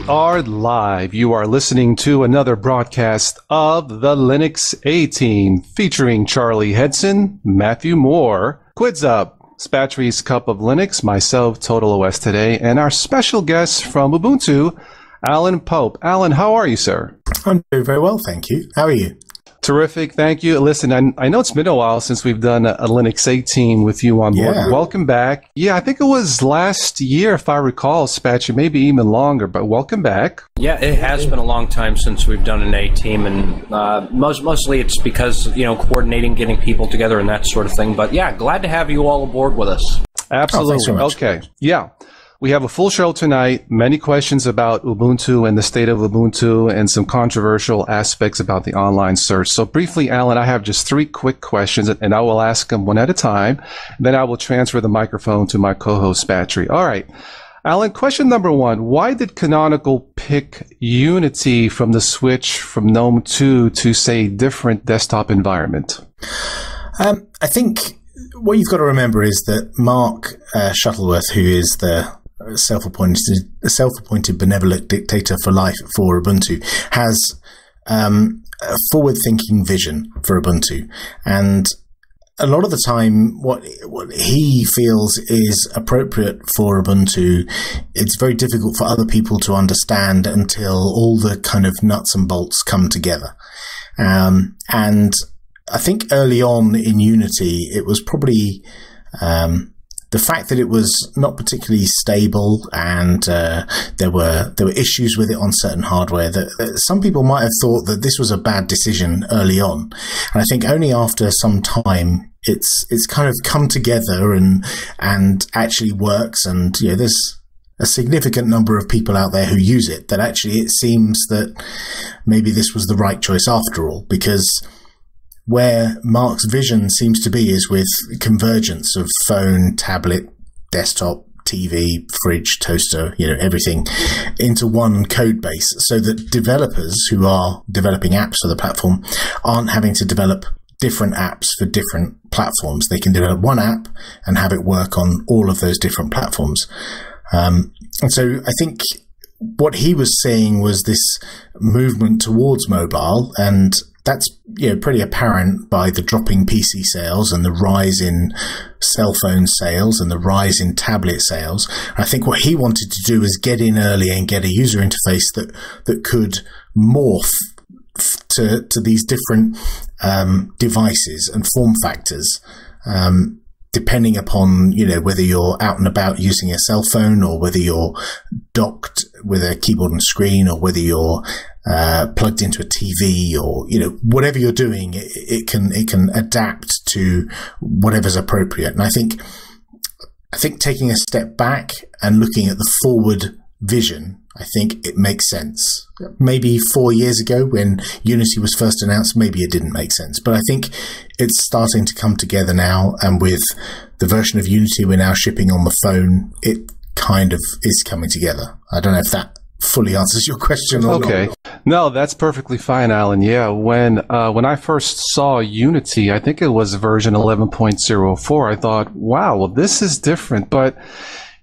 are live. You are listening to another broadcast of the Linux A-Team featuring Charlie Henson, Matthew Moore, Quidsup, Spatry's Cup of Linux, myself, Total OS Today, and our special guest from Ubuntu, Alan Pope. Alan, how are you, sir? I'm doing very well, thank you. How are you? Terrific. Thank you. Listen, I know it's been a while since we've done a Linux A-Team with you on board. Yeah. Welcome back. Yeah, I think it was last year, if I recall, Spatry, maybe even longer, but welcome back. Yeah, it has been a long time since we've done an A-Team, and mostly it's because, coordinating, getting people together and that sort of thing. But yeah, glad to have you all aboard with us. Absolutely. Oh, thanks so much. Okay. Yeah. We have a full show tonight, many questions about Ubuntu and the state of Ubuntu, and some controversial aspects about the online search. So briefly, Alan, I have just 3 quick questions, and I will ask them one at a time. Then I will transfer the microphone to my co-host, Spatry. All right. Alan, question number 1. Why did Canonical pick Unity from the switch from GNOME 2 to, say, different desktop environment? I think what you've got to remember is that Mark Shuttleworth, who is the self-appointed benevolent dictator for life for Ubuntu, has a forward-thinking vision for Ubuntu, and a lot of the time what he feels is appropriate for Ubuntu, it's very difficult for other people to understand until all the kind of nuts and bolts come together. And I think early on in Unity, it was probably the fact that it was not particularly stable, and there were issues with it on certain hardware that some people might have thought that this was a bad decision early on. And I think only after some time it's kind of come together and actually works. And there's a significant number of people out there who use it, that actually it seems that maybe this was the right choice after all, because where Mark's vision seems to be is with convergence of phone, tablet, desktop, TV, fridge, toaster, everything into one code base, so that developers who are developing apps for the platform aren't having to develop different apps for different platforms. They can develop one app and have it work on all of those different platforms. And so I think what he was saying was this movement towards mobile, and that's pretty apparent by the dropping PC sales and the rise in cell phone sales and the rise in tablet sales. I think what he wanted to do is get in early and get a user interface that could morph to these different devices and form factors, depending upon whether you're out and about using a cell phone, or whether you're docked with a keyboard and screen, or whether you're plugged into a TV, or whatever you're doing, it can adapt to whatever's appropriate. And I think taking a step back and looking at the forward vision, I think it makes sense. Maybe 4 years ago when Unity was first announced, maybe it didn't make sense, but I think it's starting to come together now, and with the version of Unity we're now shipping on the phone, it kind of is coming together. I don't know if that fully answers your question or okay. not. No, that's perfectly fine, Alan. Yeah, when I first saw Unity, I think it was version 11.04, I thought, wow, well, this is different. But,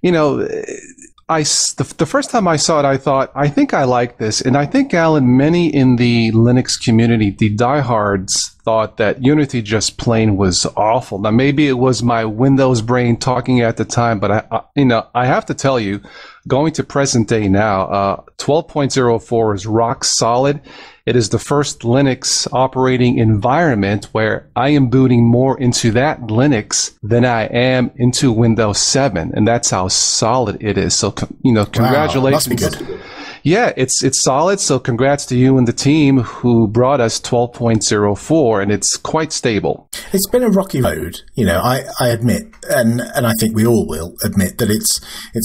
the first time I saw it, I thought, I think I like this. And I think, Alan, many in the Linux community, the diehards, thought that Unity just plain was awful. Now, maybe it was my Windows brain talking at the time, but I have to tell you, going to present day now, 12.04 is rock solid. It is the first Linux operating environment where I am booting more into that Linux than I am into Windows 7, and that's how solid it is. So, congratulations. Wow, must be good. Yeah, it's solid. So congrats to you and the team who brought us 12.04, and it's quite stable. It's been a rocky road, I admit, and I think we all will admit that it's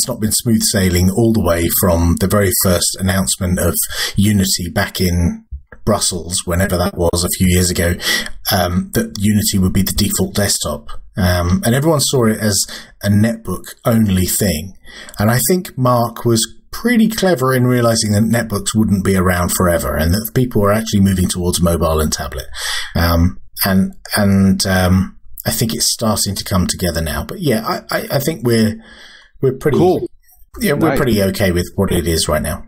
not been smooth sailing all the way from the very first announcement of Unity back in Brussels, whenever that was a few years ago, that Unity would be the default desktop. And everyone saw it as a netbook only thing. And I think Mark was pretty clever in realizing that netbooks wouldn't be around forever, and that people were actually moving towards mobile and tablet. And I think it's starting to come together now. But yeah, I think we're pretty cool. Yeah, we're pretty okay with what it is right now.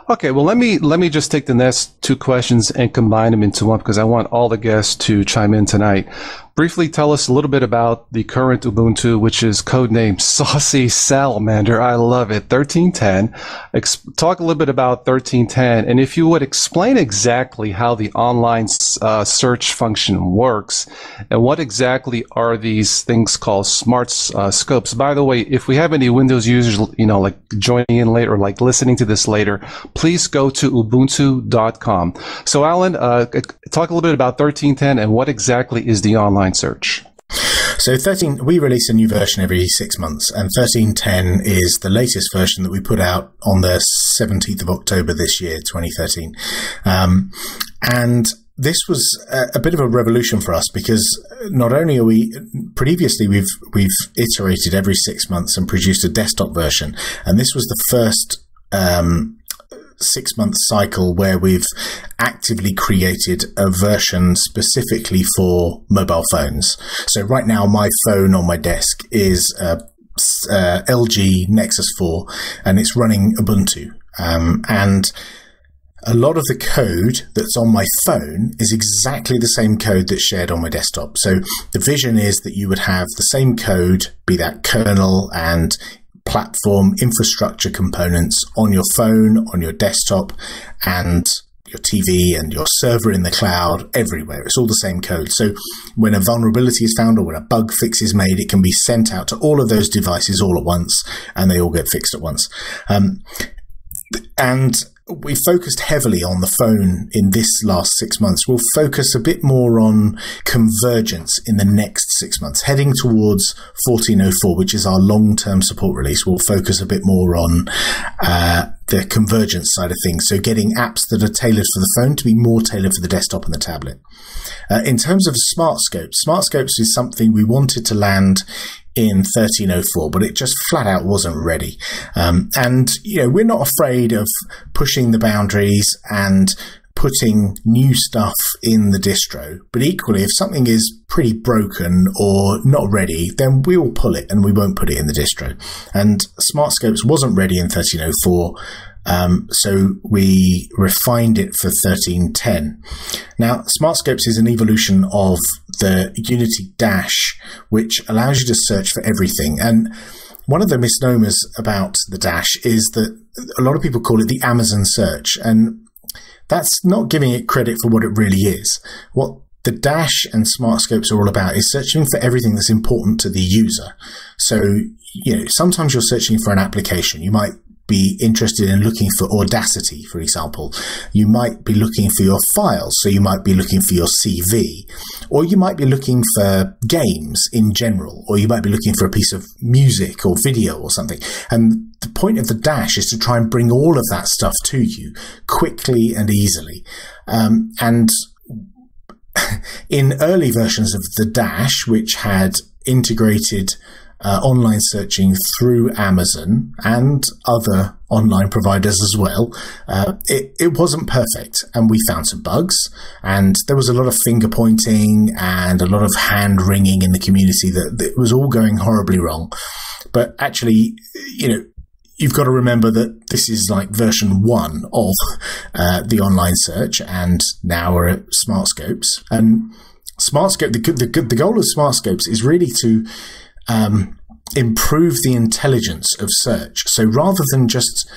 Okay, well, let me just take the next two questions and combine them into one because I want all the guests to chime in tonight. Briefly tell us a little bit about the current Ubuntu, which is codenamed Saucy Salamander. I love it. 13.10. Talk a little bit about 13.10, and if you would explain exactly how the online search function works, and what exactly are these things called smart scopes. By the way, if we have any Windows users, like joining in later or like listening to this later, please go to ubuntu.com. So, Alan, talk a little bit about 13.10 and what exactly is the online search. So we release a new version every 6 months, and 13.10 is the latest version that we put out on the 17th of October this year, 2013. And this was a bit of a revolution for us because not only previously we've iterated every 6 months and produced a desktop version, and this was the first 6-month cycle where we've actively created a version specifically for mobile phones. So right now my phone on my desk is LG Nexus 4 and it's running Ubuntu. And a lot of the code that's on my phone is exactly the same code that's shared on my desktop. So the vision is that you would have the same code, be that kernel and platform infrastructure components on your phone, on your desktop, and your TV and your server in the cloud, everywhere. It's all the same code. So when a vulnerability is found or when a bug fix is made, it can be sent out to all of those devices all at once, and they all get fixed at once. And we focused heavily on the phone in this last 6 months. We'll focus a bit more on convergence in the next 6 months. Heading towards 14.04, which is our long-term support release, we'll focus a bit more on the convergence side of things. So getting apps that are tailored for the phone to be more tailored for the desktop and the tablet. In terms of smart scopes is something we wanted to land in 13.04, but it just flat out wasn't ready. And, we're not afraid of pushing the boundaries and putting new stuff in the distro. But equally, if something is pretty broken or not ready, then we will pull it and we won't put it in the distro. And Smart Scopes wasn't ready in 13.04. So we refined it for 13.10. Now, Smart Scopes is an evolution of the Unity Dash, which allows you to search for everything. And one of the misnomers about the Dash is that a lot of people call it the Amazon search, and that's not giving it credit for what it really is. What the Dash and Smart Scopes are all about is searching for everything that's important to the user. So, sometimes you're searching for an application. You might be interested in looking for Audacity, for example. You might be looking for your files, so you might be looking for your CV, or you might be looking for games in general, or you might be looking for a piece of music or video or something. And the point of the Dash is to try and bring all of that stuff to you quickly and easily. And in early versions of the Dash, which had integrated online searching through Amazon and other online providers as well, it wasn't perfect, and we found some bugs, and there was a lot of finger pointing and a lot of hand wringing in the community that it was all going horribly wrong. But actually, you've got to remember that this is like version 1 of the online search, and now we're at Smart Scopes. And the goal of Smart Scopes is really to improve the intelligence of search. So rather than just,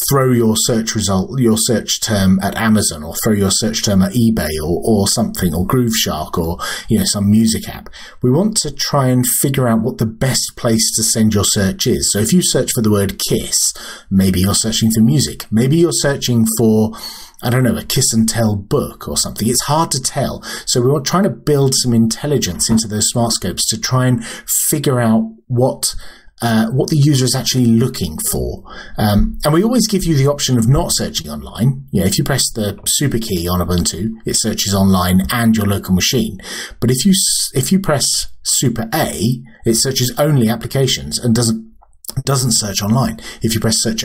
throw your search result, your search term at Amazon, or throw your search term at eBay or something, or Grooveshark, or, some music app, we want to try and figure out what the best place to send your search is. So if you search for the word kiss, maybe you're searching for music. Maybe you're searching for, a kiss and tell book or something. It's hard to tell. So we were trying to build some intelligence into those Smart Scopes to try and figure out what the user is actually looking for. And we always give you the option of not searching online. If you press the super key on Ubuntu, it searches online and your local machine. But if you press super A, it searches only applications and doesn't search online. If you press search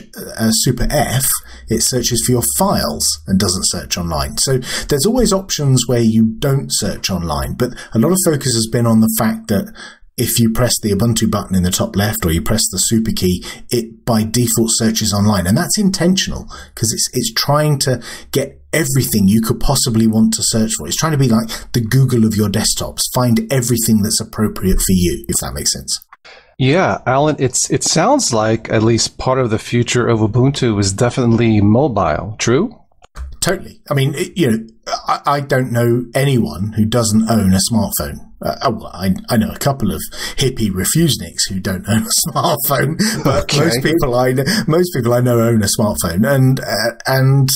super F, it searches for your files and doesn't search online. So there's always options where you don't search online, but a lot of focus has been on the fact that if you press the Ubuntu button in the top left or you press the super key, it by default searches online. And that's intentional because it's trying to get everything you could possibly want to search for. It's trying to be like the Google of your desktops, find everything that's appropriate for you, if that makes sense. Yeah, Alan, it sounds like at least part of the future of Ubuntu is definitely mobile. True? Totally. I mean, I don't know anyone who doesn't own a smartphone. I know a couple of hippie refuseniks who don't own a smartphone, but Okay. most people I know own a smartphone, and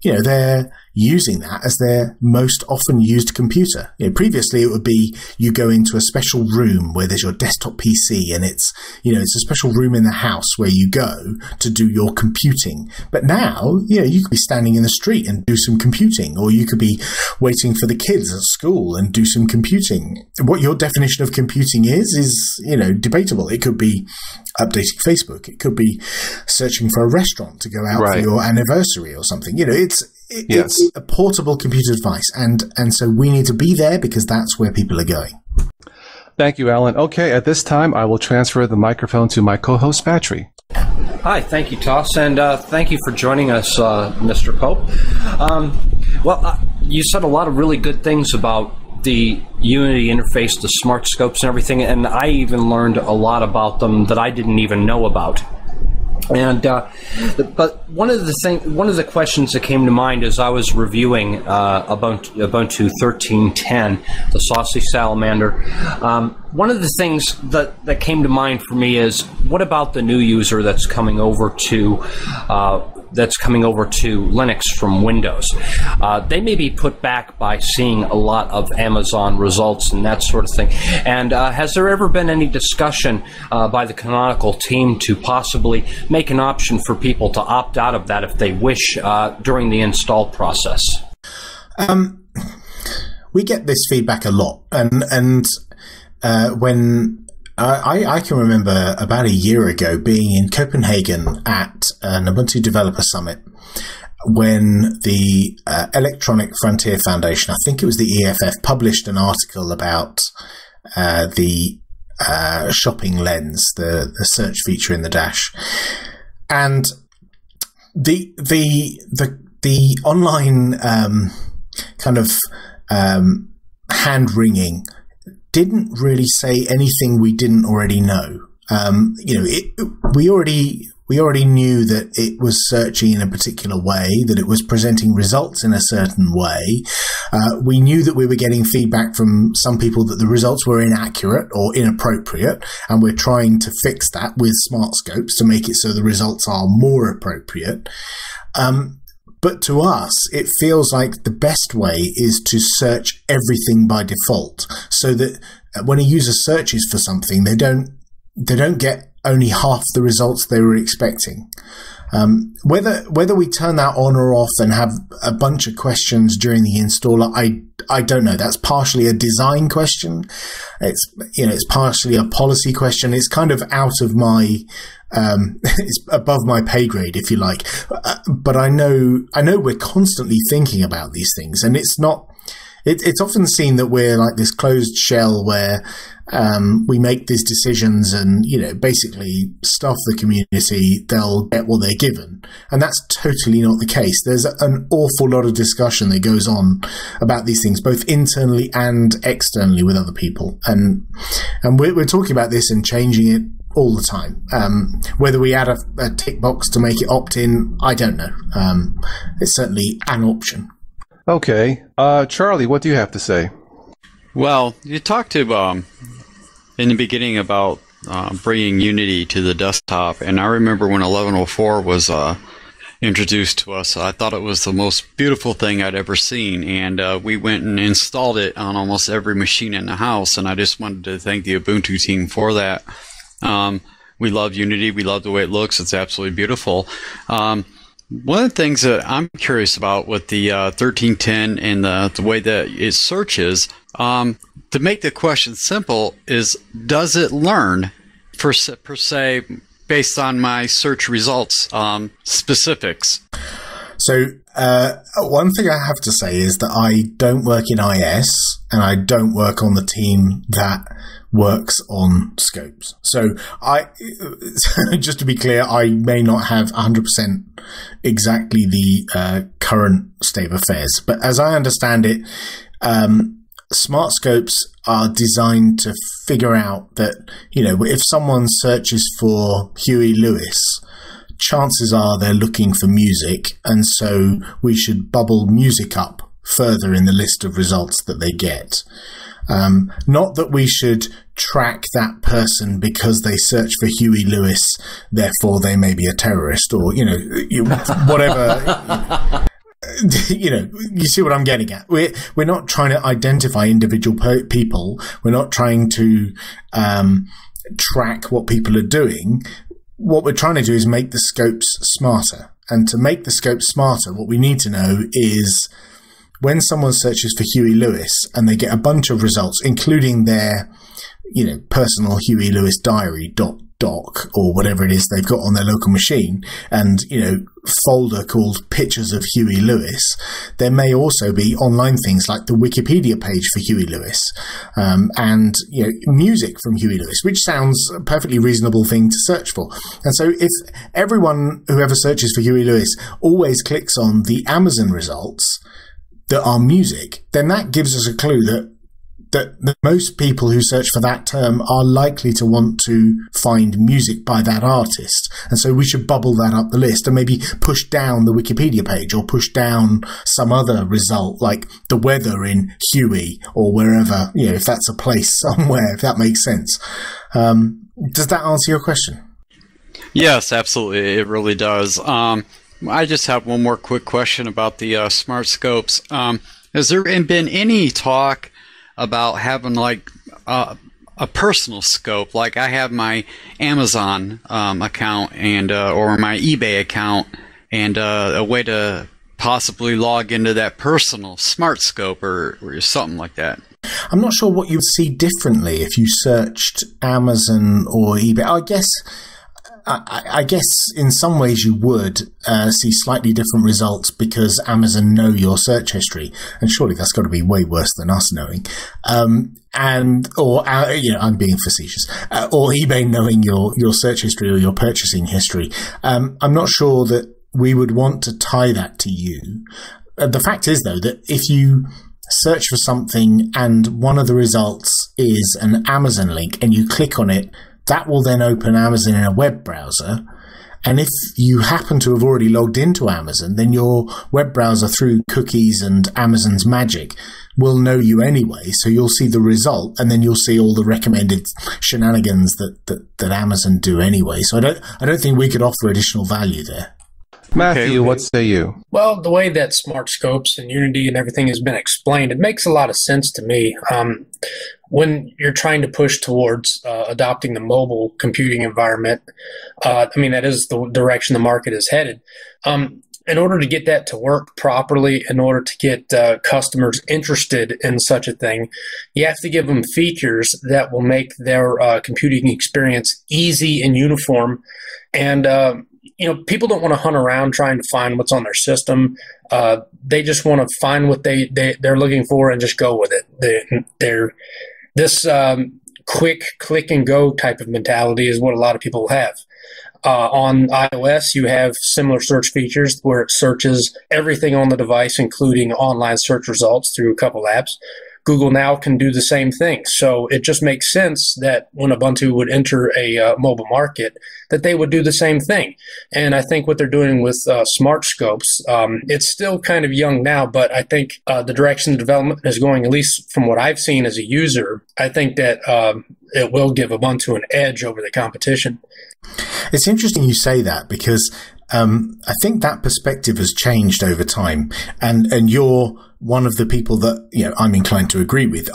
they're using that as their most often used computer. Previously it would be you go into a special room where there's your desktop PC, and it's a special room in the house where you go to do your computing. But now, you could be standing in the street and do some computing, or you could be waiting for the kids at school and do some computing. What your definition of computing is debatable. It could be updating Facebook. It could be searching for a restaurant to go out for your anniversary or something. It's a portable computer device, and so we need to be there because that's where people are going. Thank you, Alan. Okay, at this time, I will transfer the microphone to my co-host, Spatry. Hi, thank you, Toss, and thank you for joining us, Mr. Pope. You said a lot of really good things about the Unity interface, the smart scopes and everything, and I even learned a lot about them that I didn't even know about. And but one of the questions that came to mind as I was reviewing Ubuntu 13.10, the Saucy Salamander, one of the things that came to mind for me is, what about the new user that's coming over to Linux from Windows? They may be put back by seeing a lot of Amazon results and that sort of thing. And has there ever been any discussion by the Canonical team to possibly make an option for people to opt out of that if they wish during the install process? We get this feedback a lot, and when I can remember about a year ago being in Copenhagen at an Ubuntu Developer Summit when the Electronic Frontier Foundation, I think it was the EFF, published an article about the shopping lens, the search feature in the dash, and the online kind of hand-wringing didn't really say anything we didn't already know. We already knew that it was searching in a particular way, that it was presenting results in a certain way. We knew that we were getting feedback from some people that the results were inaccurate or inappropriate, and we're trying to fix that with smart scopes to make it so the results are more appropriate. But to us, it feels like the best way is to search everything by default, so that when a user searches for something, they don't get only half the results they were expecting. Whether we turn that on or off and have a bunch of questions during the installer, I don't know. That's partially a design question. It's partially a policy question. It's kind of out of my it's above my pay grade, if you like. But I know we're constantly thinking about these things, and it's not. It's often seen that we're like this closed shell where we make these decisions and, basically stuff the community, they'll get what they're given. And that's totally not the case. There's an awful lot of discussion that goes on about these things, both internally and externally with other people. And we're talking about this and changing it all the time. Whether we add a tick box to make it opt-in, I don't know. It's certainly an option. Okay. Charlie, what do you have to say? Well, you talked to in the beginning about bringing Unity to the desktop, and I remember when 1104 was introduced to us, I thought it was the most beautiful thing I'd ever seen, and we went and installed it on almost every machine in the house, and I just wanted to thank the Ubuntu team for that. We love Unity. We love the way it looks. It's absolutely beautiful. One of the things that I'm curious about with the 1310 and the way that it searches, to make the question simple, is does it learn per se based on my search results specifics? So one thing I have to say is that I don't work in IS, and I don't work on the team that works on scopes. So just to be clear, I may not have 100% exactly the current state of affairs. But as I understand it, smart scopes are designed to figure out that, if someone searches for Huey Lewis, chances are they're looking for music, and so we should bubble music up further in the list of results that they get. Not that we should track that person because they search for Huey Lewis, therefore they may be a terrorist, or, whatever. You see what I'm getting at. We're not trying to identify individual people. We're not trying to track what people are doing. What we're trying to do is make the scopes smarter. And to make the scopes smarter, what we need to know is when someone searches for Huey Lewis and they get a bunch of results, including their, personal Huey Lewis diary doc or whatever it is they've got on their local machine, and, folder called Pictures of Huey Lewis, there may also be online things like the Wikipedia page for Huey Lewis, and, music from Huey Lewis, which sounds a perfectly reasonable thing to search for. And so if everyone who ever searches for Huey Lewis always clicks on the Amazon results that are music, then that gives us a clue that most people who search for that term are likely to want to find music by that artist. And so we should bubble that up the list and maybe push down the Wikipedia page or push down some other result like the weather in Huey or wherever, if that's a place somewhere, if that makes sense. Does that answer your question? Yes, absolutely. It really does. I just have one more quick question about the smart scopes. Has there been any talk about having like a personal scope? Like I have my Amazon account and or my eBay account, and a way to possibly log into that personal smart scope or something like that. I'm not sure what you'd see differently if you searched Amazon or eBay. I guess in some ways you would see slightly different results because Amazon know your search history, and surely that's got to be way worse than us knowing. I'm being facetious. Or eBay knowing your search history or your purchasing history. I'm not sure that we would want to tie that to you. The fact is, though, that if you search for something and one of the results is an Amazon link and you click on it, that will then open Amazon in a web browser. And if you happen to have already logged into Amazon, then your web browser, through cookies and Amazon's magic, will know you anyway. So you'll see the result, and then you'll see all the recommended shenanigans that Amazon do anyway. So I don't think we could offer additional value there. Matthew, what say you? Well, the way that smart scopes and Unity and everything has been explained, it makes a lot of sense to me. When you're trying to push towards adopting the mobile computing environment, that is the direction the market is headed. In order to get that to work properly, in order to get customers interested in such a thing, you have to give them features that will make their computing experience easy and uniform. And people don't want to hunt around trying to find what's on their system. They just want to find what they're looking for and just go with it. This quick click and go type of mentality is what a lot of people have. On iOS, you have similar search features where it searches everything on the device, including online search results through a couple apps. Google now can do the same thing. So it just makes sense that when Ubuntu would enter a mobile market, that they would do the same thing. And I think what they're doing with smart scopes, it's still kind of young now, but I think the direction the development is going, at least from what I've seen as a user, I think that it will give Ubuntu an edge over the competition. It's interesting you say that because I think that perspective has changed over time, and you're one of the people that I'm inclined to agree with.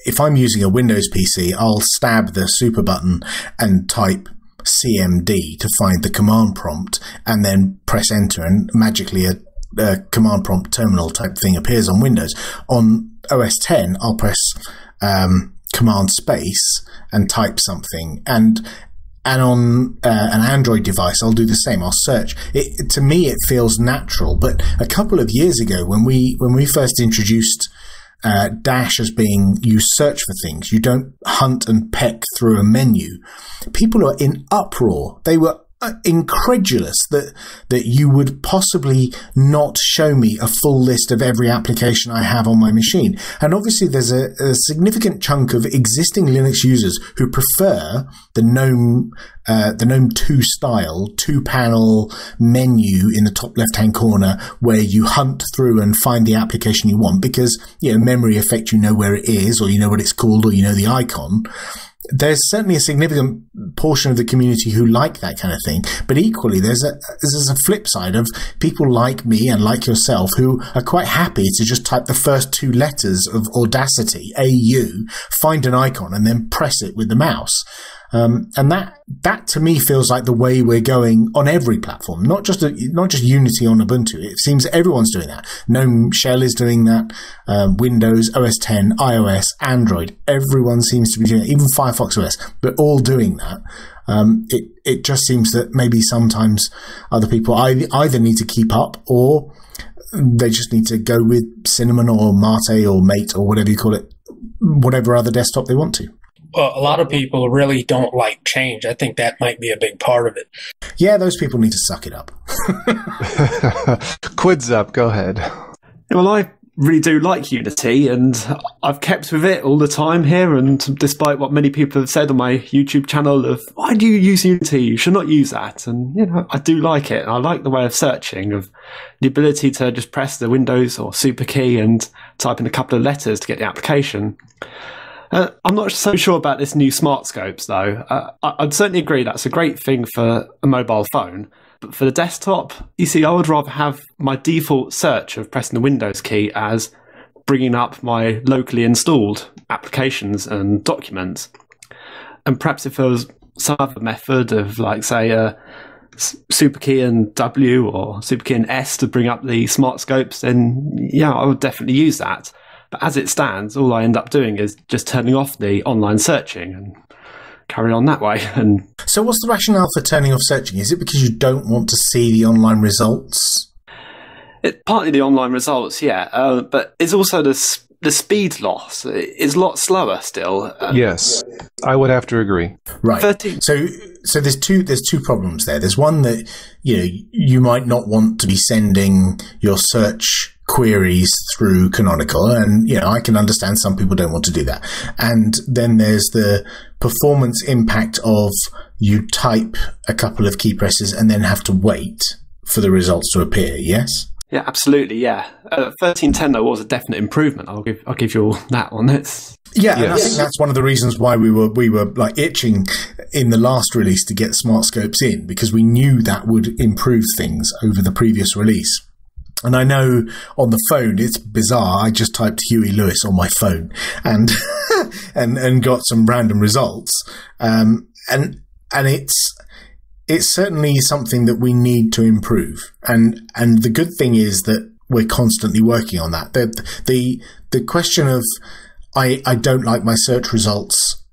If I'm using a Windows PC, I'll stab the super button and type CMD to find the command prompt, and then press enter, and magically a command prompt terminal type thing appears on Windows. On OS X, I'll press command space and type something, and And on an Android device, I'll do the same. I'll search. To me, it feels natural. But a couple of years ago, when we first introduced Dash as being, you search for things, you don't hunt and peck through a menu, people were in uproar. They were incredulous that you would possibly not show me a full list of every application I have on my machine. And obviously there's a significant chunk of existing Linux users who prefer the GNOME 2 style 2-panel menu in the top left-hand corner where you hunt through and find the application you want because, memory effect, you know where it is, or you know what it's called, or you know the icon. There's certainly a significant portion of the community who like that kind of thing, but equally there's a flip side of people like me and like yourself who are quite happy to just type the first 2 letters of Audacity, AU, find an icon and then press it with the mouse. And that to me feels like the way we're going on every platform, not just Unity on Ubuntu. It seems everyone's doing that. GNOME Shell is doing that. Windows, OS X, iOS, Android, everyone seems to be doing it. Even Firefox OS, they're all doing that. It just seems that maybe sometimes other people either need to keep up or they just need to go with Cinnamon or Mate or Mate or whatever you call it, whatever other desktop they want to. Well, a lot of people really don't like change. I think that might be a big part of it. Yeah, those people need to suck it up. Quidsup, go ahead. Well, I really do like Unity, and I've kept with it all the time here, and despite what many people have said on my YouTube channel of, why do you use Unity? You should not use that. And, I do like it. I like the way of searching, of the ability to just press the Windows or super key and type in a couple of letters to get the application. I'm not so sure about this new smart scopes, though. I'd certainly agree that's a great thing for a mobile phone. But for the desktop, I would rather have my default search of pressing the Windows key as bringing up my locally installed applications and documents. And perhaps if there was some other method of, like, say, a super key and W or super key and S to bring up the smart scopes, then, I would definitely use that. But as it stands, all I end up doing is just turning off the online searching and carry on that way. And so what's the rationale for turning off searching? Is it because you don't want to see the online results? It's partly the online results, yeah. But it's also the speed loss. It's a lot slower still. Yes, I would have to agree. Right. So there's two problems there. There's one that, you might not want to be sending your search queries through Canonical, and I can understand some people don't want to do that. And then there's the performance impact of you type a couple of key presses and then have to wait for the results to appear. Yes. Yeah, absolutely. Yeah, 13.10 though was a definite improvement. I'll give you all that on this. Yeah, and I think that's one of the reasons why we were like itching in the last release to get smart scopes in, because we knew that would improve things over the previous release. And I know on the phone, it's bizarre. I just typed Huey Lewis on my phone and and got some random results. And it's certainly something that we need to improve. And the good thing is that we're constantly working on that. The question of I don't like my search results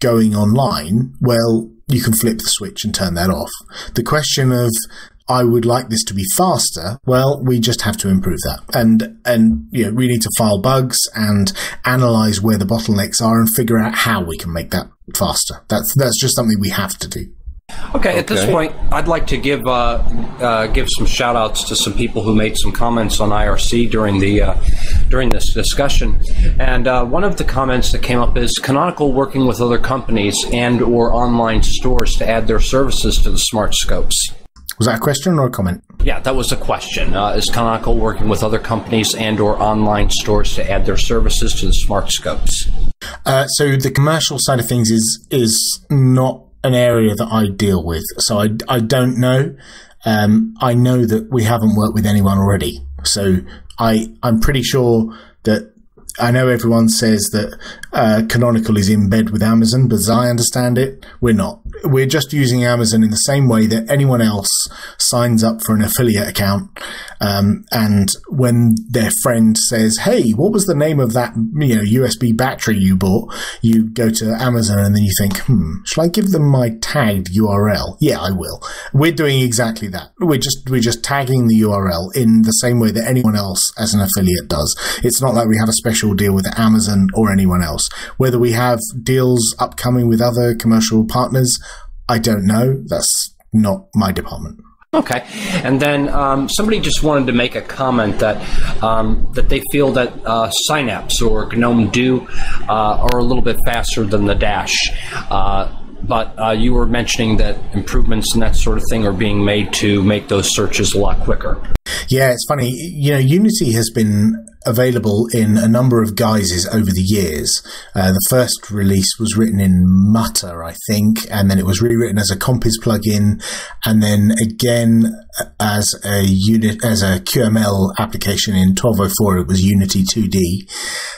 going online, well, you can flip the switch and turn that off. The question of I would like this to be faster, well, we just have to improve that. And we need to file bugs and analyze where the bottlenecks are and figure out how we can make that faster. That's just something we have to do. Okay, at this point, I'd like to give some shout-outs to some people who made some comments on IRC during this discussion. And one of the comments that came up is Canonical working with other companies and or online stores to add their services to the smart scopes. Was that a question or a comment? Yeah, that was a question. Is Canonical working with other companies and or online stores to add their services to the smart scopes? So the commercial side of things is not an area that I deal with. So I don't know. I know that we haven't worked with anyone already. So I'm pretty sure that I know everyone says that Canonical is in bed with Amazon, but as I understand it, we're not. We're just using Amazon in the same way that anyone else signs up for an affiliate account. And when their friend says, hey, what was the name of that, USB battery you bought? You go to Amazon and then you think, shall I give them my tagged URL? Yeah, I will. We're doing exactly that. We're just tagging the URL in the same way that anyone else as an affiliate does. It's not like we have a special deal with Amazon or anyone else. Whether we have deals upcoming with other commercial partners, I don't know. That's not my department. Okay, and then somebody just wanted to make a comment that that they feel that Synapse or GNOME Do are a little bit faster than the Dash. But you were mentioning that improvements and that sort of thing are being made to make those searches a lot quicker. Yeah, it's funny. Unity has been available in a number of guises over the years. The first release was written in Mutter, I think, and then it was rewritten as a Compiz plugin, and then again as a QML application in 1204. It was Unity 2D,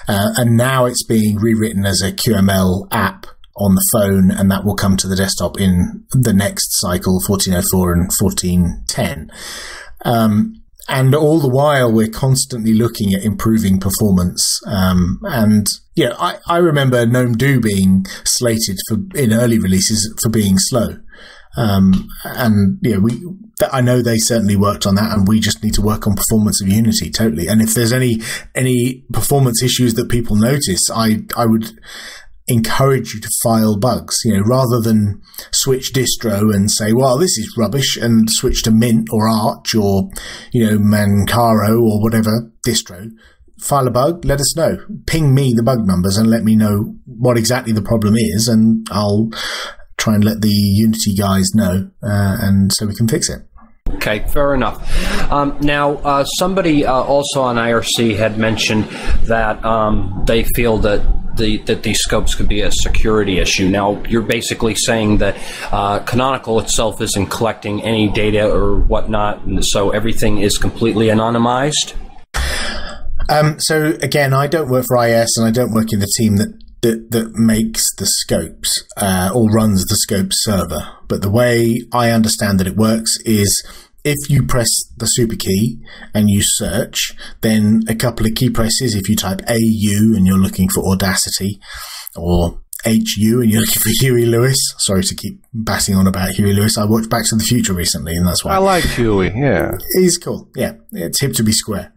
and now it's being rewritten as a QML app on the phone, and that will come to the desktop in the next cycle, 1404 and 1410. And all the while, we're constantly looking at improving performance. I remember GNOME Do being slated in early releases for being slow. I know they certainly worked on that, and we just need to work on performance of Unity totally. And if there's any performance issues that people notice, I would encourage you to file bugs, rather than switch distro and say, well, this is rubbish, and switch to Mint or Arch or, Mancaro or whatever distro. File a bug, let us know. Ping me the bug numbers and let me know what exactly the problem is, and I'll try and let the Unity guys know, and so we can fix it. Okay, fair enough. Now, somebody also on IRC had mentioned that they feel that these scopes could be a security issue. Now, you're basically saying that Canonical itself isn't collecting any data or whatnot, and so everything is completely anonymized? So again, I don't work for IS, and I don't work in the team that makes the scopes or runs the scope server. But the way I understand that it works is if you press the super key and you search, then a couple of key presses, if you type AU and you're looking for Audacity, or HU and you're looking for Huey Lewis. Sorry to keep batting on about Huey Lewis. I watched Back to the Future recently, and that's why. I like Huey, yeah. He's cool, yeah. It's hip to be square.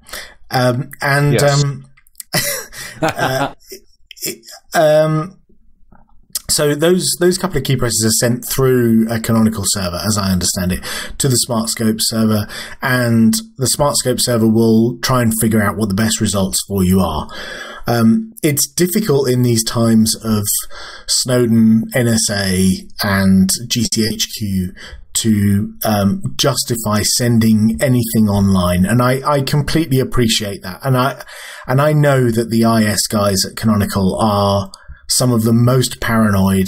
So those couple of key presses are sent through a Canonical server, as I understand it, to the SmartScope server, and the SmartScope server will try and figure out what the best results for you are. It's difficult in these times of Snowden, NSA, and GCHQ to justify sending anything online, and I completely appreciate that, and I know that the IS guys at Canonical are some of the most paranoid,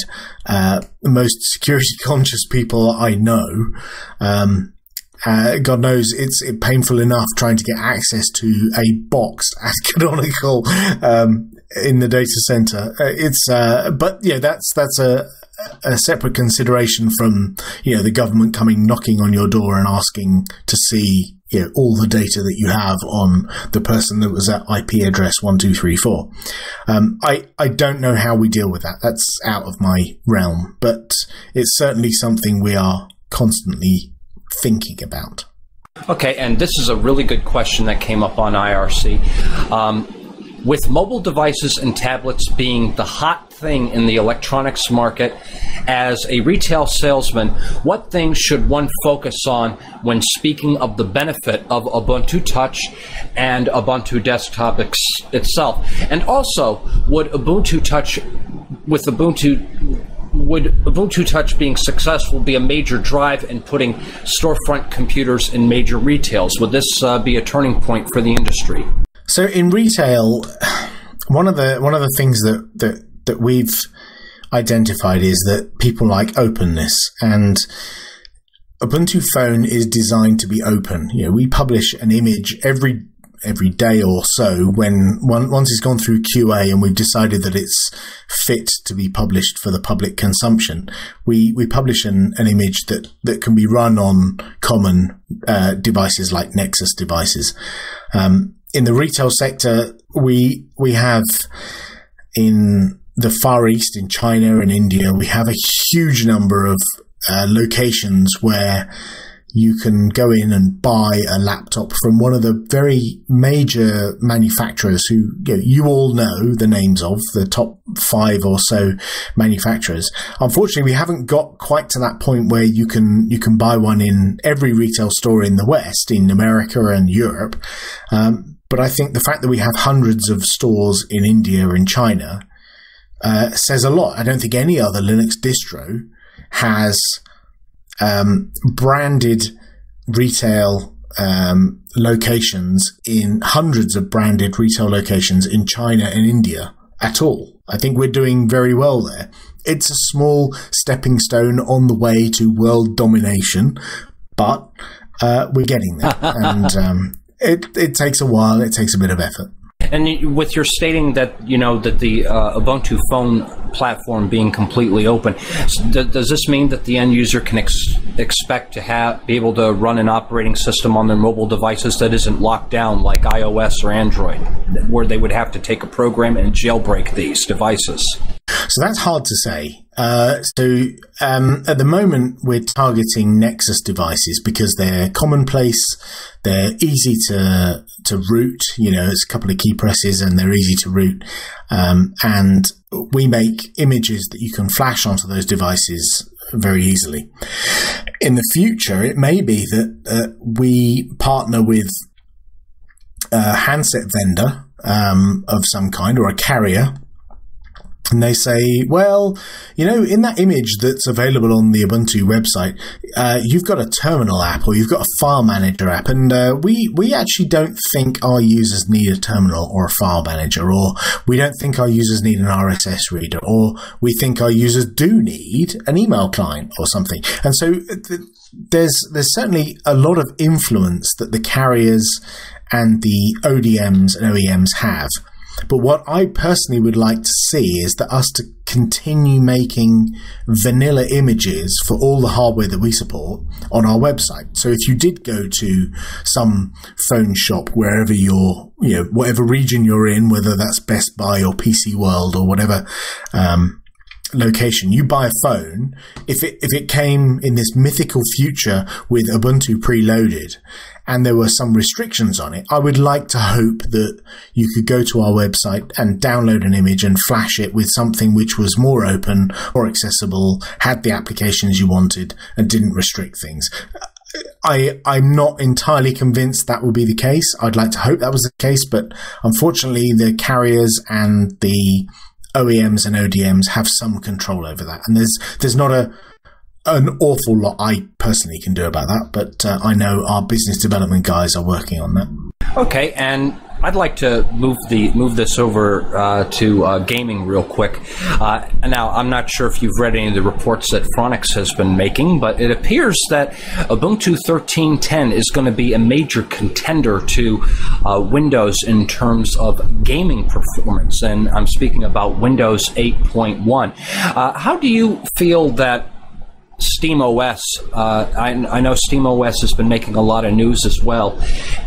most security conscious people I know. God knows it's painful enough trying to get access to a box at Canonical in the data center. But yeah, that's a separate consideration from the government coming knocking on your door and asking to see all the data that you have on the person that was at IP address 1234. I don't know how we deal with that. That's out of my realm, but it's certainly something we are constantly thinking about. Okay, and this is a really good question that came up on IRC. With mobile devices and tablets being the hot thing in the electronics market, as a retail salesman, what things should one focus on when speaking of the benefit of Ubuntu Touch and Ubuntu Desktop itself? And also, would Ubuntu Touch being successful be a major drive in putting storefront computers in major retails? Would this be a turning point for the industry? So in retail, one of the things that we've identified is that people like openness, and Ubuntu Phone is designed to be open. We publish an image every every day or so, once it's gone through QA and we've decided that it's fit to be published for the public consumption, we publish an image that can be run on common devices like Nexus devices. In the retail sector, we have in the Far East, in China and India, we have a huge number of locations where you can go in and buy a laptop from one of the very major manufacturers who you all know the names of, the top 5 or so manufacturers. Unfortunately, we haven't got quite to that point where you can buy one in every retail store in the West, in America and Europe. But I think the fact that we have hundreds of stores in India and China says a lot. I don't think any other Linux distro has branded retail locations in hundreds of branded retail locations in China and India at all. I think we're doing very well there. It's a small stepping stone on the way to world domination, but we're getting there. And it takes a while. It takes a bit of effort. And with your stating that, that the Ubuntu phone platform being completely open, does this mean that the end user can expect to be able to run an operating system on their mobile devices that isn't locked down like iOS or Android, where they would have to take a program and jailbreak these devices? So that's hard to say. At the moment, we're targeting Nexus devices because they're commonplace, they're easy to root, it's a couple of key presses and they're easy to root. And we make images that you can flash onto those devices very easily. In the future, it may be that we partner with a handset vendor of some kind, or a carrier, and they say, well, in that image that's available on the Ubuntu website, you've got a terminal app or you've got a file manager app, and we actually don't think our users need a terminal or a file manager, or we don't think our users need an RSS reader, or we think our users do need an email client or something. And so there's certainly a lot of influence that the carriers and the ODMs and OEMs have. But what I personally would like to see is that us to continue making vanilla images for all the hardware that we support on our website. So if you did go to some phone shop, wherever whatever region you're in, whether that's Best Buy or PC World or whatever location, you buy a phone, if it came in this mythical future with Ubuntu preloaded and there were some restrictions on it, I would like to hope that you could go to our website and download an image and flash it with something which was more open, more accessible, had the applications you wanted, and didn't restrict things. I'm not entirely convinced that will be the case. I'd like to hope that was the case, but unfortunately the carriers and the OEMs and ODMs have some control over that, and there's not an awful lot I personally can do about that, but I know our business development guys are working on that. Okay, and I'd like to move this over to gaming real quick. Now, I'm not sure if you've read any of the reports that Phronix has been making, but it appears that Ubuntu 13.10 is going to be a major contender to Windows in terms of gaming performance, and I'm speaking about Windows 8.1. How do you feel that SteamOS, I know SteamOS has been making a lot of news as well,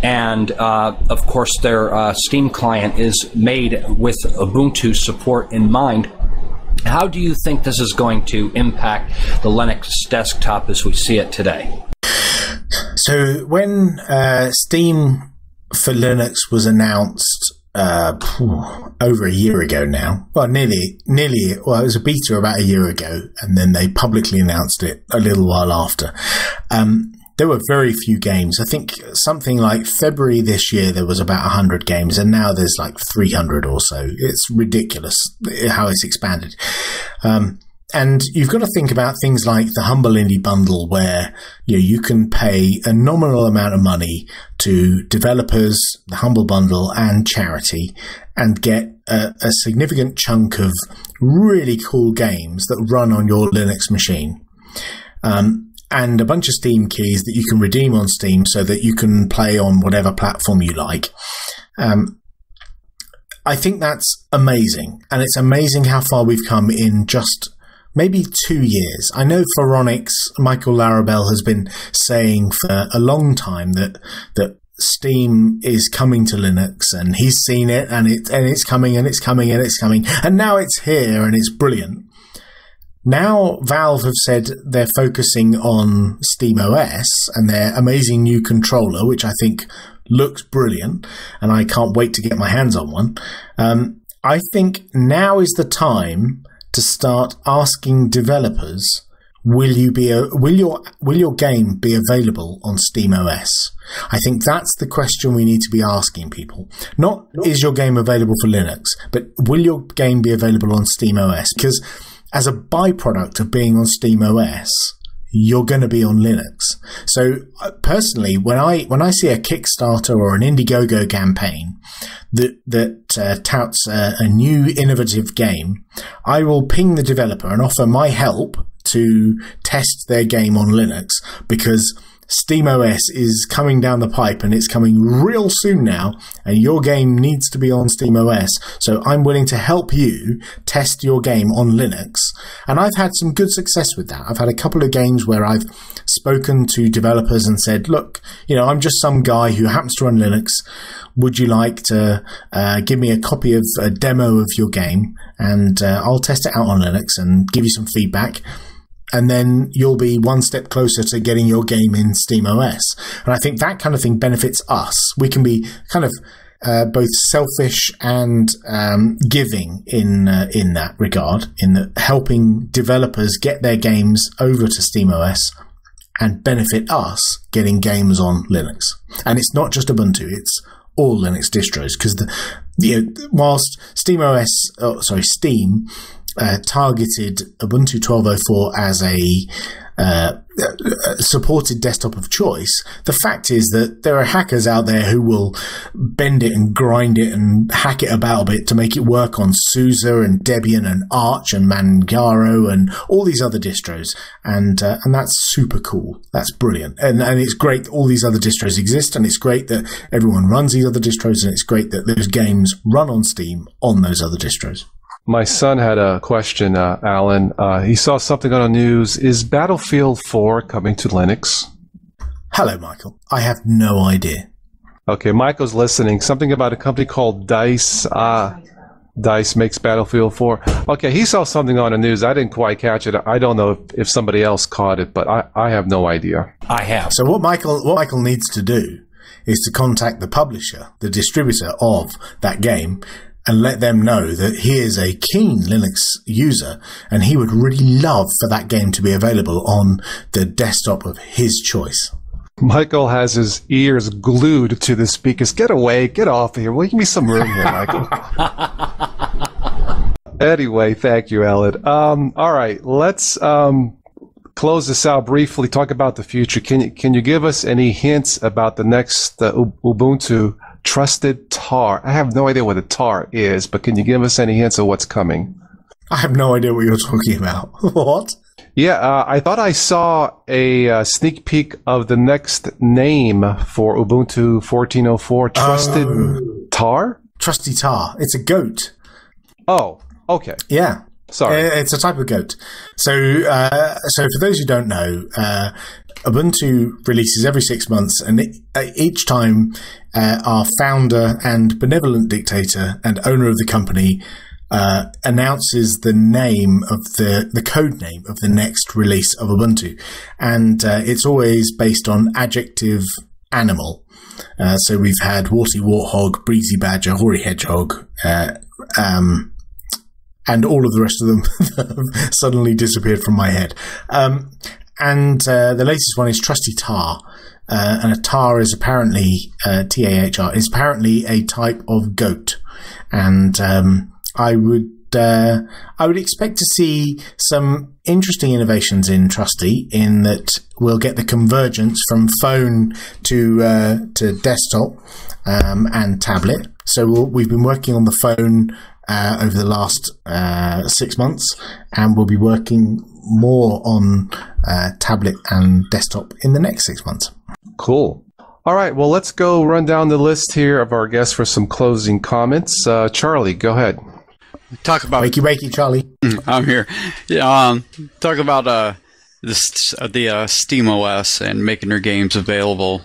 and of course their Steam client is made with Ubuntu support in mind. How do you think this is going to impact the Linux desktop as we see it today? So when Steam for Linux was announced over a year ago now. Well, nearly. Well, it was a beta about a year ago, and then they publicly announced it a little while after. There were very few games. I think something like February this year, there was about 100 games, and now there's like 300 or so. It's ridiculous how it's expanded. And you've got to think about things like the Humble Indie Bundle, where you can pay a nominal amount of money to developers, the Humble Bundle, and charity, and get a significant chunk of really cool games that run on your Linux machine. and a bunch of Steam keys that you can redeem on Steam so that you can play on whatever platform you like. I think that's amazing. And it's amazing how far we've come in just maybe 2 years. I know Phoronix, Michael Larabelle, has been saying for a long time that Steam is coming to Linux, and he's seen it, and it's coming, and it's coming, and it's coming, and now it's here, and it's brilliant. Now Valve have said they're focusing on SteamOS and their amazing new controller, which I think looks brilliant, and I can't wait to get my hands on one. I think now is the time to start asking developers, will your game be available on SteamOS? I think that's the question we need to be asking people. Not is your game available for Linux, but will your game be available on SteamOS? Because as a byproduct of being on SteamOS, you're going to be on Linux. So personally, when I see a Kickstarter or an Indiegogo campaign that touts a new innovative game, I will ping the developer and offer my help to test their game on Linux, because SteamOS is coming down the pipe, and it's coming real soon now, and your game needs to be on SteamOS. So I'm willing to help you test your game on Linux. And I've had some good success with that. I've had a couple of games where I've spoken to developers and said, look, I'm just some guy who happens to run Linux. Would you like to give me a copy of a demo of your game, and I'll test it out on Linux and give you some feedback. And then you'll be one step closer to getting your game in SteamOS. And I think that kind of thing benefits us. We can be kind of both selfish and giving in that regard, in that helping developers get their games over to SteamOS and benefit us getting games on Linux. And it's not just Ubuntu, it's all Linux distros, because whilst Steam targeted Ubuntu 12.04 as a supported desktop of choice, the fact is that there are hackers out there who will bend it and grind it and hack it about a bit to make it work on SUSE and Debian and Arch and Manjaro and all these other distros, and that's super cool. That's brilliant, and it's great that all these other distros exist, and it's great that everyone runs these other distros, and it's great that those games run on Steam on those other distros. My son had a question, Alan. He saw something on the news. Is Battlefield 4 coming to Linux? Hello, Michael. I have no idea. Okay, Michael's listening. Something about a company called DICE. DICE makes Battlefield 4. Okay, he saw something on the news. I didn't quite catch it. I don't know if somebody else caught it, but I have no idea. I have. So what Michael needs to do is to contact the publisher, the distributor of that game, and let them know that he is a keen Linux user and he would really love for that game to be available on the desktop of his choice. Michael has his ears glued to the speakers. Get away, get off of here. Will you give me some room here, Michael? Anyway, thank you, Alan. All right, let's close this out briefly, talk about the future. Can you give us any hints about the next Ubuntu Trusted Tar? I have no idea what a tar is, but can you give us any hints of what's coming? I have no idea what you're talking about. What? Yeah, I thought I saw a sneak peek of the next name for Ubuntu 14.04. Trusted Tar? Trusty Tar. It's a goat. Oh, okay. Yeah. Sorry. It's a type of goat. So for those who don't know, Ubuntu releases every 6 months, and each time our founder and benevolent dictator and owner of the company announces the name of the code name of the next release of Ubuntu, and it's always based on adjective animal. So we've had warty warthog, breezy badger, hoary hedgehog, and all of the rest of them have suddenly disappeared from my head. And the latest one is Trusty Tar. And a tar is apparently, T-A-H-R, is apparently a type of goat. And I would expect to see some interesting innovations in Trusty, in that we'll get the convergence from phone to desktop and tablet. So we've been working on the phone over the last 6 months, and we'll be working more on tablet and desktop in the next 6 months. Cool. All right, well, let's go run down the list here of our guests for some closing comments. Charlie, go ahead. Talk about wakey, Charlie. I'm here. Talk about the Steam OS and making their games available.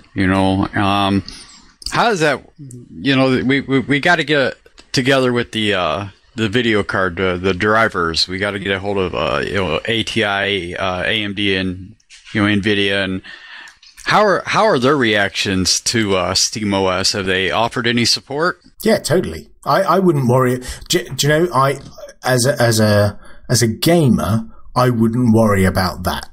How does that? We got to get together with the video card, the drivers. We got to get a hold of ATI, AMD, and NVIDIA. And how are their reactions to SteamOS? Have they offered any support? Yeah, totally. I wouldn't worry. Do you know? As a gamer, I wouldn't worry about that.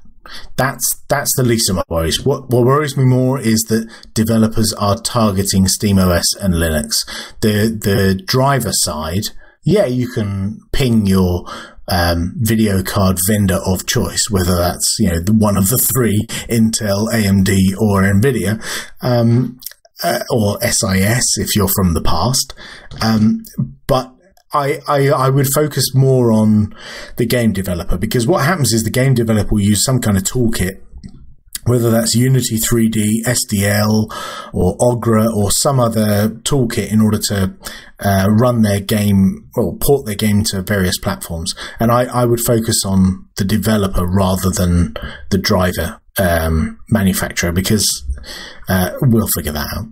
That's the least of my worries. What worries me more is that developers are targeting SteamOS and Linux. The driver side, yeah, you can ping your video card vendor of choice, whether that's one of the three, Intel, AMD, or NVIDIA, or SIS if you're from the past. But I would focus more on the game developer, because what happens is the game developer will use some kind of toolkit, whether that's Unity 3D, SDL, or Ogra, or some other toolkit in order to run their game or port their game to various platforms. And I would focus on the developer rather than the driver manufacturer, because we'll figure that out.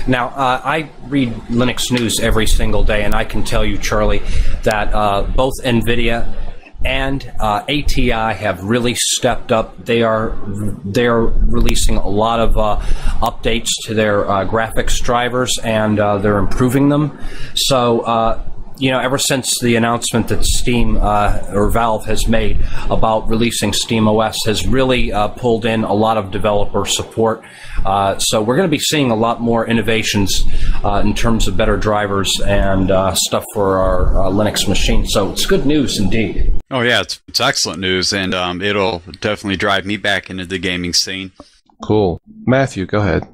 Now, I read Linux news every single day, and I can tell you, Charlie, that both NVIDIA and ATI have really stepped up. They're releasing a lot of updates to their graphics drivers, and they're improving them. So, ever since the announcement that Steam or Valve has made about releasing SteamOS has really pulled in a lot of developer support. So we're going to be seeing a lot more innovations in terms of better drivers and stuff for our Linux machine. So it's good news indeed. Oh yeah, it's excellent news, and it'll definitely drive me back into the gaming scene. Cool. Matthew, go ahead.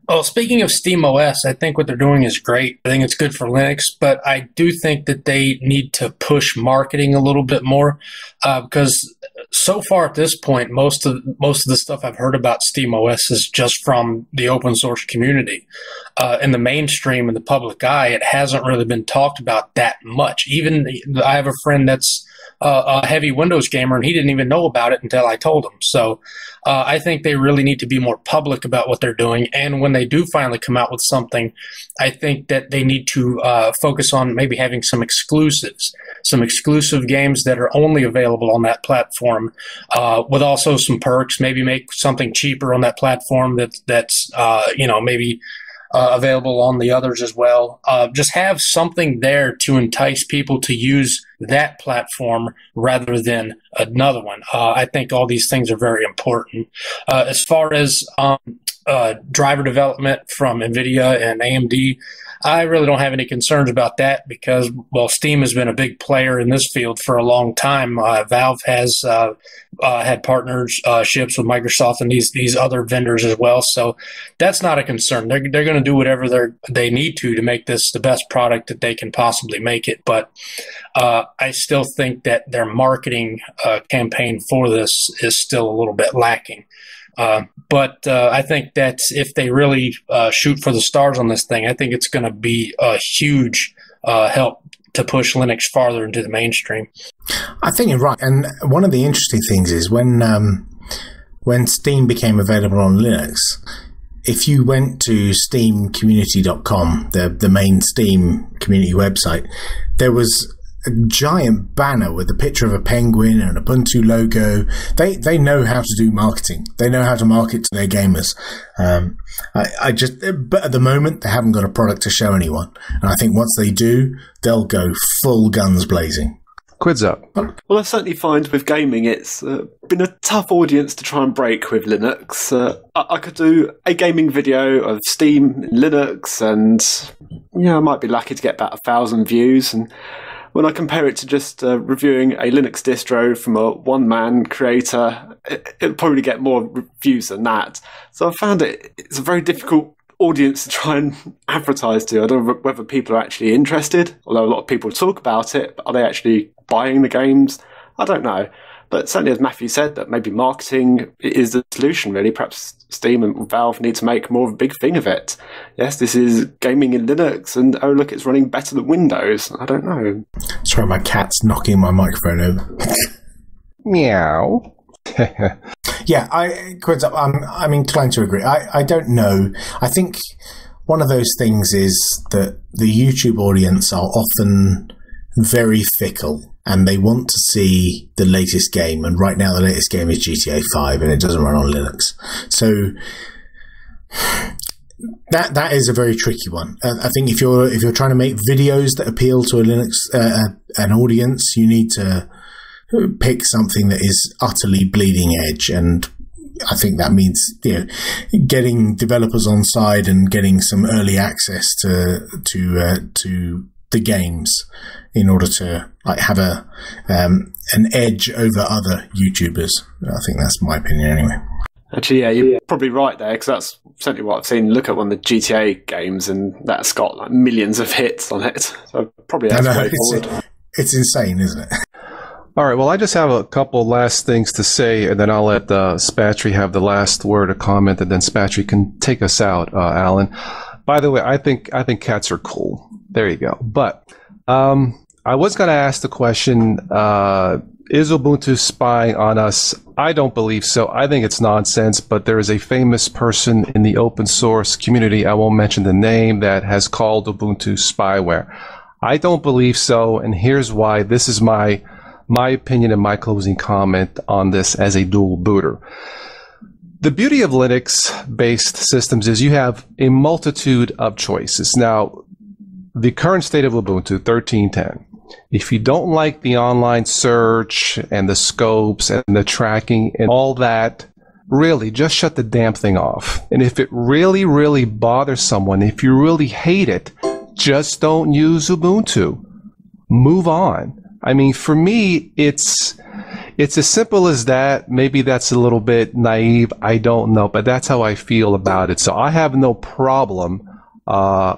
Well, speaking of SteamOS, I think what they're doing is great. I think it's good for Linux, but I do think that they need to push marketing a little bit more, because so far at this point, most of the stuff I've heard about SteamOS is just from the open source community. In the mainstream and the public eye, it hasn't really been talked about that much. Even I have a friend that's a heavy Windows gamer, and he didn't even know about it until I told him. So I think they really need to be more public about what they're doing. And when they do finally come out with something, I think that they need to focus on maybe having some exclusive games that are only available on that platform, with also some perks. Maybe make something cheaper on that platform that's maybe available on the others as well. Just have something there to entice people to use that platform rather than another one. I think all these things are very important. As far as driver development from NVIDIA and AMD, I really don't have any concerns about that because, well, Steam has been a big player in this field for a long time. Valve has had partnerships with Microsoft and these other vendors as well. So that's not a concern. They're going to do whatever they need to make this the best product that they can possibly make it. But I still think that their marketing campaign for this is still a little bit lacking. But I think that if they really shoot for the stars on this thing, I think it's going to be a huge help to push Linux farther into the mainstream. I think you're right. And one of the interesting things is when Steam became available on Linux, if you went to steamcommunity.com, the main Steam community website, there was a giant banner with a picture of a penguin and an Ubuntu logo. They know how to do marketing. They know how to market to their gamers. But at the moment, they haven't got a product to show anyone. And I think once they do, they'll go full guns blazing. Quidsup. Well, I certainly find with gaming, it's been a tough audience to try and break with Linux. I could do a gaming video of Steam in Linux, and I might be lucky to get about 1,000 views. And when I compare it to just reviewing a Linux distro from a one-man creator, it'll probably get more views than that. So I found it's a very difficult audience to try and advertise to. I don't know whether people are actually interested, although a lot of people talk about it, but are they actually buying the games? I don't know. But certainly, as Matthew said, that maybe marketing is the solution, really. Perhaps Steam and Valve need to make more of a big thing of it. Yes, this is gaming in Linux, and oh, look, it's running better than Windows. I don't know. Sorry, my cat's knocking my microphone over. Meow. Yeah, I'm inclined to agree. I don't know. I think one of those things is that the YouTube audience are often very fickle, and they want to see the latest game. And right now, the latest game is GTA 5, and it doesn't run on Linux. So that is a very tricky one. I think if you're trying to make videos that appeal to a Linux an audience, you need to pick something that is utterly bleeding edge, and I think that means getting developers on side and getting some early access to the games in order to have an edge over other YouTubers. I think that's my opinion anyway. Actually, yeah, you're probably right there, because that's certainly what I've seen. Look at one of the GTA games, and that's got like millions of hits on it. So probably that's way forward. It's insane, isn't it? All right, well, I just have a couple last things to say, and then I'll let Spatry have the last word or comment, and then Spatry can take us out, Alan. By the way, I think cats are cool. There you go. But I was going to ask the question, is Ubuntu spying on us? I don't believe so. I think it's nonsense, but there is a famous person in the open source community, I won't mention the name, that has called Ubuntu spyware. I don't believe so, and here's why. This is my opinion and my closing comment on this as a dual booter. The beauty of Linux-based systems is you have a multitude of choices. Now, the current state of Ubuntu, 13.10, if you don't like the online search and the scopes and the tracking and all that, really, just shut the damn thing off. And if it really, really bothers someone, if you really hate it, just don't use Ubuntu. Move on. I mean, for me, it's as simple as that. Maybe that's a little bit naive. I don't know, but that's how I feel about it. So I have no problem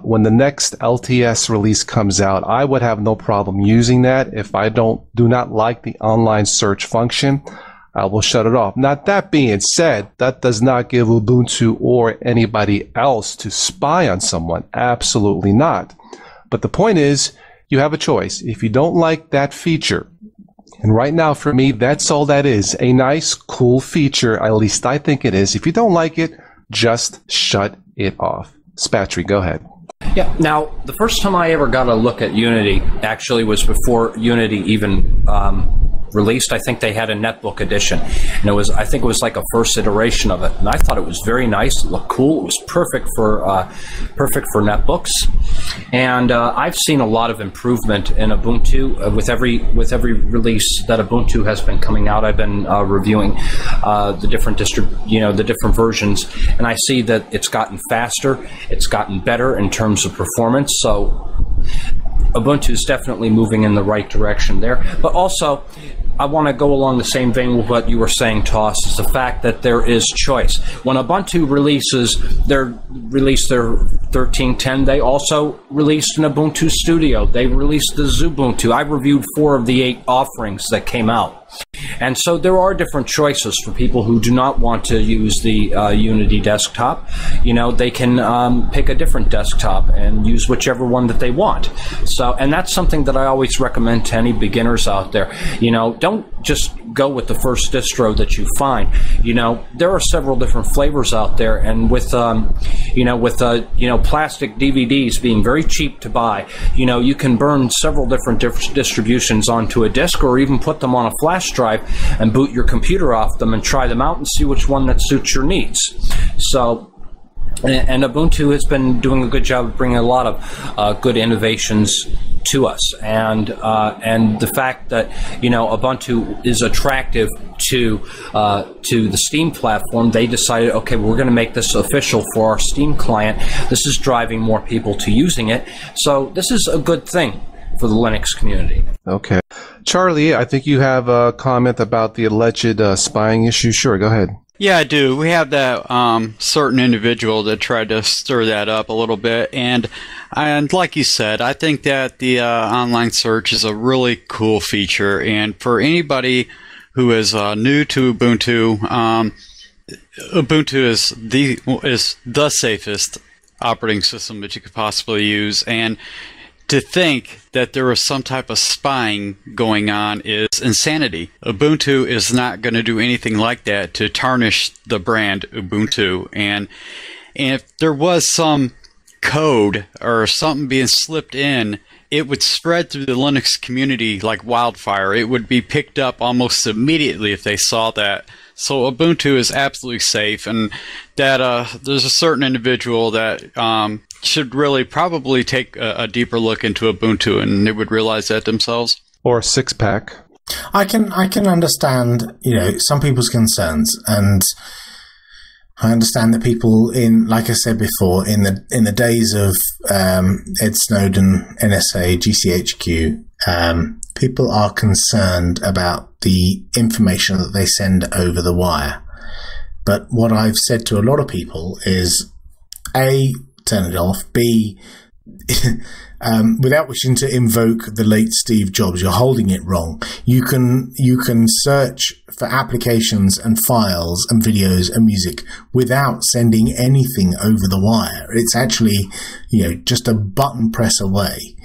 when the next LTS release comes out. I would have no problem using that. If I do not like the online search function, I will shut it off. Now, that being said, that does not give Ubuntu or anybody else to spy on someone. Absolutely not. But the point is, you have a choice. If you don't like that feature, and right now for me, that's all that is. A nice, cool feature, at least I think it is. If you don't like it, just shut it off. Spatry, go ahead. Yeah, now, the first time I ever got a look at Unity actually was before Unity even released. I think they had a netbook edition, and I think it was like a first iteration of it, and I thought it was very nice. It looked cool. It was perfect for netbooks, and I've seen a lot of improvement in Ubuntu with every release that Ubuntu has been coming out. I've been reviewing the different versions, and I see that it's gotten faster, it's gotten better in terms of performance. So Ubuntu is definitely moving in the right direction there. But also, I want to go along the same vein with what you were saying, Toss, is the fact that there is choice. When Ubuntu released their 13.10, they also released an Ubuntu Studio. They released the Xubuntu. I reviewed 4 of the 8 offerings that came out. And so there are different choices for people who do not want to use the Unity desktop. They can pick a different desktop and use whichever one that they want. So, and that's something that I always recommend to any beginners out there. Don't just go with the first distro that you find. There are several different flavors out there, and with plastic DVDs being very cheap to buy, you can burn several different distributions onto a disk, or even put them on a flash drive and boot your computer off them and try them out and see which one that suits your needs. So, and Ubuntu has been doing a good job of bringing a lot of good innovations to us, and the fact that Ubuntu is attractive to the Steam platform, they decided, okay, we're going to make this official for our Steam client. This is driving more people to using it, so this is a good thing for the Linux community. Okay. Charlie, I think you have a comment about the alleged spying issue. Sure, go ahead. Yeah, I do. We have that certain individual that tried to stir that up a little bit. And like you said, I think that the online search is a really cool feature. And for anybody who is new to Ubuntu, Ubuntu is the safest operating system that you could possibly use, and to think that there was some type of spying going on is insanity. Ubuntu is not going to do anything like that to tarnish the brand Ubuntu, and if there was some code or something being slipped in, it would spread through the Linux community like wildfire. It would be picked up almost immediately if they saw that. So Ubuntu is absolutely safe, and that there's a certain individual that should really probably take a deeper look into Ubuntu, and they would realize that themselves. Or a six-pack. I can understand, some people's concerns, and I understand that people like I said before, in the days of Ed Snowden, NSA, GCHQ, people are concerned about the information that they send over the wire. But what I've said to a lot of people is, A, turn it off, B, without wishing to invoke the late Steve Jobs, you're holding it wrong. You can search for applications and files and videos and music without sending anything over the wire. It's actually, just a button press away.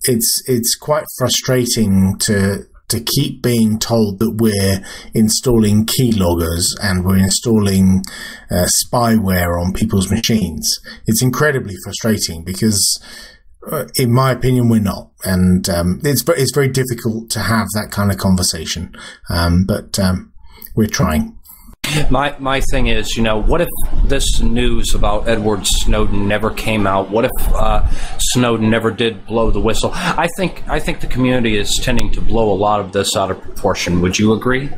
It's quite frustrating to keep being told that we're installing keyloggers and we're installing spyware on people's machines. It's incredibly frustrating because, in my opinion, we're not. And it's very difficult to have that kind of conversation. But we're trying. My thing is, what if this news about Edward Snowden never came out? What if Snowden never did blow the whistle? I think the community is tending to blow a lot of this out of proportion. Would you agree?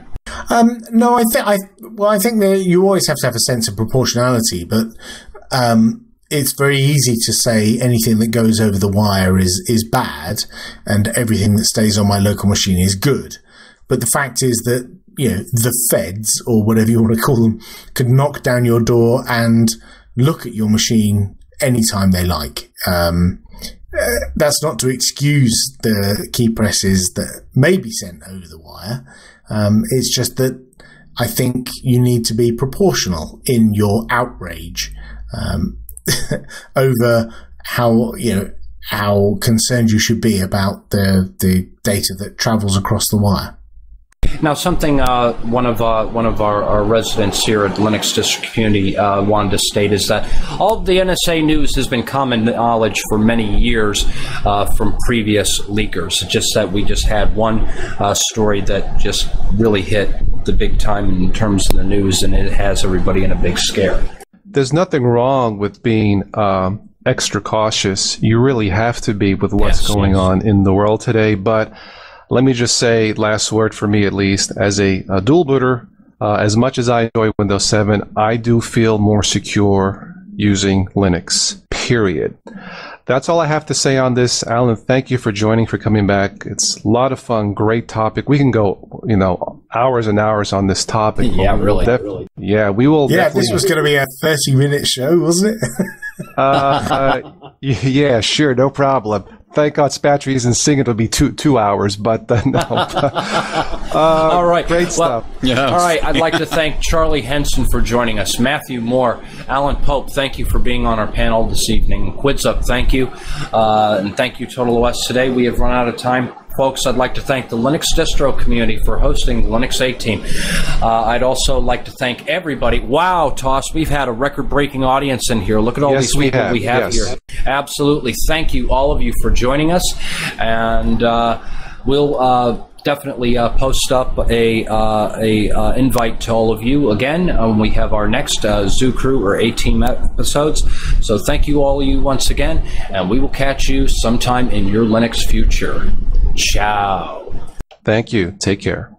No, I think that you always have to have a sense of proportionality, but it's very easy to say anything that goes over the wire is bad, and everything that stays on my local machine is good. But the fact is that the feds, or whatever you want to call them, could knock down your door and look at your machine anytime they like. That's not to excuse the key presses that may be sent over the wire. It's just that I think you need to be proportional in your outrage over how concerned you should be about the data that travels across the wire. Now, something one of our residents here at the Linux Distro community wanted to state is that all the NSA news has been common knowledge for many years from previous leakers. It's just that we just had one story that just really hit the big time in terms of the news, and it has everybody in a big scare. There's nothing wrong with being extra cautious. You really have to be with what's going on in the world today, but let me just say, last word for me at least, as a dual booter, as much as I enjoy Windows 7, I do feel more secure using Linux, period. That's all I have to say on this. Alan, thank you for joining, for coming back. It's a lot of fun, great topic. We can go, hours and hours on this topic. Yeah, really. Yeah, we will. Yeah, this was going to be a 30-minute show, wasn't it? Yeah, sure, no problem. Thank God Spatry isn't singing. It'll be two hours, but no. All right. Great stuff. Yeah. All right. I'd like to thank Charlie Henson for joining us. Matthew Moore, Alan Pope, thank you for being on our panel this evening. Quidsup, thank you. And thank you, Total OS. Today we have run out of time. Folks, I'd like to thank the Linux Distro community for hosting the Linux 8 team. I'd also like to thank everybody. Wow, Toss, we've had a record-breaking audience in here. Look at all these people we have here. Absolutely. Thank you, all of you, for joining us. And we'll definitely post up a invite to all of you again when we have our next Zoo Crew or A-Team episodes. So thank you all of you once again, and we will catch you sometime in your Linux future. Ciao. Thank you. Take care.